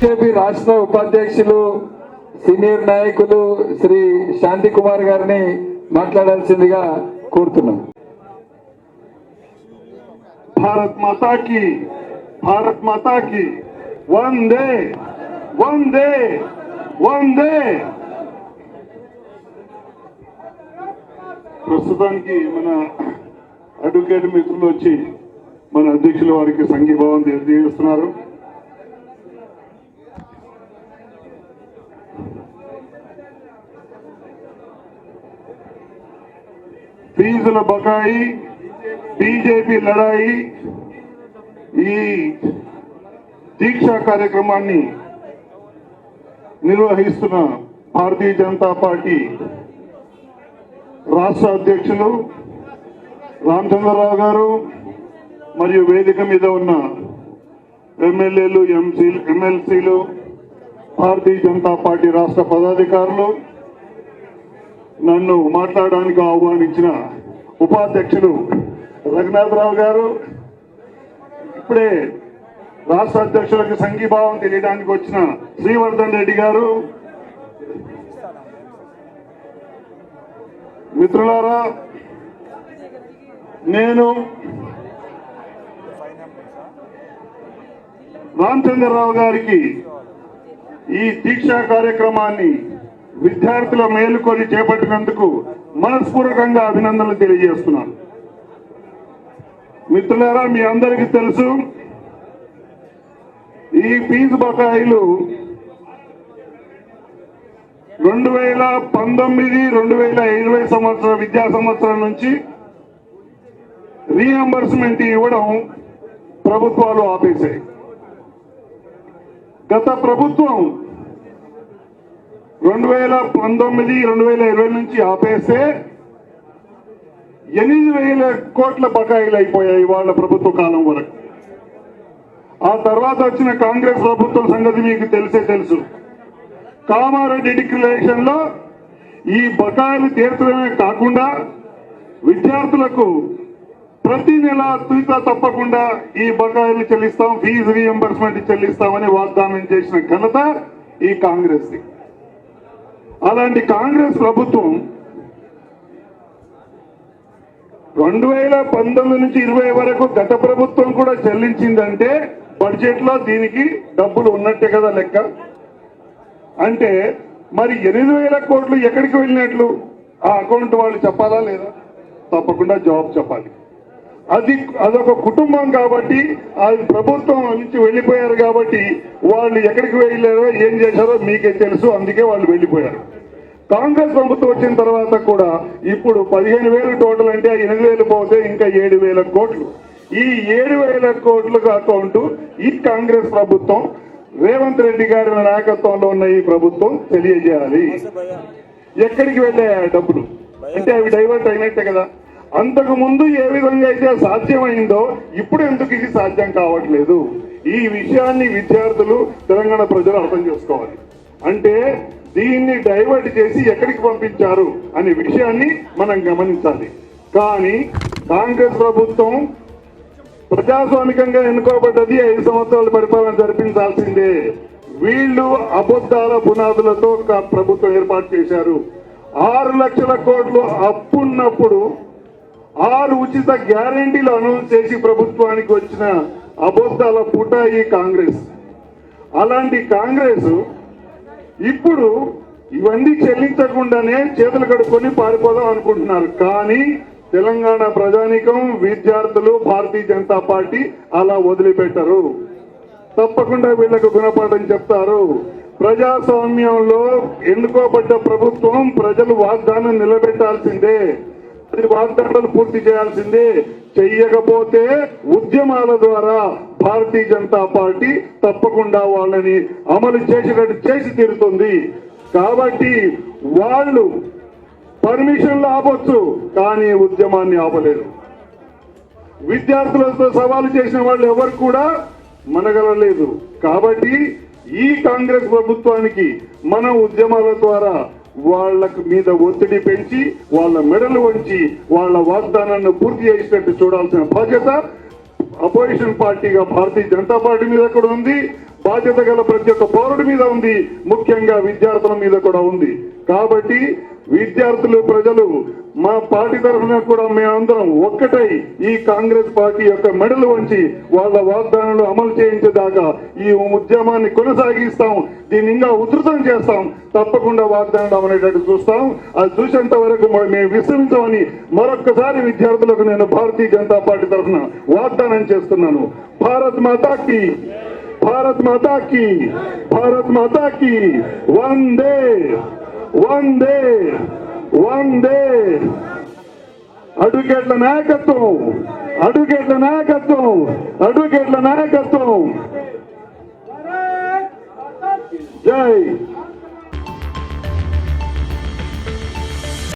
BJP రాష్ట్ర ఉపాధ్యక్షులు senior నాయకులు శ్రీ శాంతి కుమార్ గారిని మాట్లాడాల్సిందిగా కోరుతున్నాం. భారత్ మాతా की వందే వందే వందే. ప్రస్తుతానికి మన అడ్వకేట్ మిత్రులు వచ్చి మన అధ్యక్షుల వారికి సంఘీభావం తెలియజేస్తున్నారు. ఫీజుల బకాయి, బీజేపీ లడాయి, ఈ దీక్షా కార్యక్రమాన్ని నిర్వహిస్తున్న భారతీయ జనతా పార్టీ రాష్ట్ర అధ్యక్షులు రామచంద్రరావు గారు మరియు వేదిక మీద ఉన్న ఎమ్మెల్యేలు, ఎమ్మెల్సీలు, భారతీయ జనతా పార్టీ రాష్ట్ర పదాధికారులు, నన్ను మాట్లాడడానికి ఆహ్వానించిన ఉపాధ్యక్షులు రఘునాథరావు గారు, ఇప్పుడే రాష్ట్ర అధ్యక్షులకు సంఘీభావం తెలియడానికి వచ్చిన శ్రీవర్ధన్ రెడ్డి గారు, మిత్రులారా, నేను రామచంద్రరావు గారికి ఈ దీక్షా కార్యక్రమాన్ని విద్యార్థుల మేలుకొని చేపట్టినందుకు మనస్పూర్వకంగా అభినందనలు తెలియజేస్తున్నాను. మిత్రులారా, మీ అందరికీ తెలుసు, ఈ ఫీజు బకాయిలు 2019-2020 సంవత్సరం విద్యా సంవత్సరం నుంచి రీఎంబర్స్మెంట్ ఇవ్వడం ప్రభుత్వాలు ఆపేశాయి. గత ప్రభుత్వం 2019-2020 నుంచి ఆపేస్తే 8,000 కోట్ల బకాయిలు అయిపోయాయి వాళ్ళ ప్రభుత్వ కాలం వరకు. ఆ తర్వాత వచ్చిన కాంగ్రెస్ ప్రభుత్వం సంగతి మీకు తెలుసు. కామారెడ్డి డిక్లరేషన్ లో ఈ బకాయిలు తీర్చడమే కాకుండా విద్యార్థులకు ప్రతి నెల తూచా తప్పకుండా ఈ బకాయిలు చెల్లిస్తాం, ఫీజు రీఎంబర్స్మెంట్ చెల్లిస్తామని వాగ్దానం చేసిన ఘనత ఈ కాంగ్రెస్. అలాంటి కాంగ్రెస్ ప్రభుత్వం 2019 నుంచి 20 వరకు గత ప్రభుత్వం కూడా చెల్లించిందంటే బడ్జెట్ లో దీనికి డబ్బులు ఉన్నట్టే కదా లెక్క. అంటే మరి 8,000 కోట్లు ఎక్కడికి వెళ్ళినట్లు ఆ అకౌంట్ వాళ్ళు చెప్పాలా లేదా? తప్పకుండా జవాబు చెప్పాలి. అదొక కుటుంబం కాబట్టి, అది ప్రభుత్వం నుంచి వెళ్ళిపోయారు కాబట్టి వాళ్ళు ఎక్కడికి వెళ్ళారో ఏం చేశారో మీకే తెలుసు, అందుకే వాళ్ళు వెళ్ళిపోయారు. కాంగ్రెస్ ప్రభుత్వం వచ్చిన తర్వాత కూడా ఇప్పుడు 15,000 టోటల్ అంటే 8,000 పోతే ఇంకా 7,000 కోట్లు. ఈ 7,000 కోట్లకు అకౌంట్ ఈ కాంగ్రెస్ ప్రభుత్వం, రేవంత్ రెడ్డి గారి నాయకత్వంలో ఉన్న ఈ ప్రభుత్వం తెలియజేయాలి. ఎక్కడికి వెళ్ళాయి డబ్బులు అంటే అవి డైవర్ట్ అయినట్టే కదా. అంతకు ముందు ఏ విధంగా అయితే సాధ్యమైందో ఇప్పుడు ఎందుకు ఇది సాధ్యం కావట్లేదు? ఈ విషయాన్ని విద్యార్థులు, తెలంగాణ ప్రజలు అర్థం చేసుకోవాలి. అంటే దీన్ని డైవర్ట్ చేసి ఎక్కడికి పంపించారు అనే విషయాన్ని మనం గమనించాలి. కానీ కాంగ్రెస్ ప్రభుత్వం ప్రజాస్వామికంగా ఎన్నుకోబడ్డది, 5 సంవత్సరాల పరిపాలన జరిపించాల్సిందే. వీళ్ళు అబద్ధాల పునాదులతో ప్రభుత్వం ఏర్పాటు చేశారు. 6 లక్షల కోట్లు అప్పున్నప్పుడు 6 ఉచిత గ్యారంటీలు అనౌన్స్ చేసి ప్రభుత్వానికి వచ్చిన అబద్ధాల పుట ఈ కాంగ్రెస్. అలాంటి కాంగ్రెస్ ఇప్పుడు ఇవన్నీ చెల్లించకుండానే చేతులు కడుక్కొని పారిపోదాం అనుకుంటున్నారు. కానీ తెలంగాణ ప్రజానీకం, విద్యార్థులు, భారతీయ జనతా పార్టీ అలా వదిలిపెట్టరు. తప్పకుండా వీళ్లకు గుణపాఠం చెప్తారు. ప్రజాస్వామ్యంలో ఎన్నుకోబడ్డ ప్రభుత్వం ప్రజలు వాగ్దానం నిలబెట్టాల్సిందే, అది వాగ్దానాలు పూర్తి చేయాల్సిందే. చెయ్యకపోతే ఉద్యమాల ద్వారా భారతీయ జనతా పార్టీ తప్పకుండా వాళ్ళని అమలు చేసేటట్టు చేసి తీరుతుంది. కాబట్టి వాళ్ళు పర్మిషన్లు ఆపొచ్చు, కానీ ఉద్యమాన్ని ఆపలేరు. విద్యార్థులతో సవాలు చేసిన వాళ్ళు ఎవరు కూడా మనగలలేదు. కాబట్టి ఈ కాంగ్రెస్ ప్రభుత్వానికి మన ఉద్యమాల ద్వారా వాళ్ళ మీద ఒత్తిడి పెంచి, వాళ్ళ మెడలు వంచి, వాళ్ళ వాగ్దానాన్ని పూర్తి చేసేటట్టు చూడాల్సిన బాధ్యత అపోజిషన్ పార్టీగా భారతీయ జనతా పార్టీ మీద కూడా ఉంది. బాధ్యత గల ప్రతి ఒక్క పౌరుడి మీద ఉంది, ముఖ్యంగా విద్యార్థుల మీద కూడా ఉంది. కాబట్టి విద్యార్థులు, ప్రజలు, మా పార్టీ తరఫున కూడా మేమందరం ఒక్కటై ఈ కాంగ్రెస్ పార్టీ యొక్క మెడలు వంచి వాళ్ళ వాగ్దానాలు అమలు చేయించేదాకా ఈ ఉద్యమాన్ని కొనసాగిస్తాం. దీన్ని ఇంకా ఉధృతం చేస్తాం. తప్పకుండా వాగ్దానాలు అమలేటట్టు చూస్తాం. అది చూసేంత వరకు మేము విశ్రమించమని మరొక్కసారి విద్యార్థులకు నేను భారతీయ జనతా పార్టీ తరఫున వాగ్దానం చేస్తున్నాను. భారత్ మాతాకి, భారత్ మాతాకి, భారత్ మాతాకి వందే వందే వందే. అడ్వకేట్ల నాయకత్వం, అడ్వకేట్ల నాయకత్వం, అడ్వకేట్ల నాయకత్వం. జై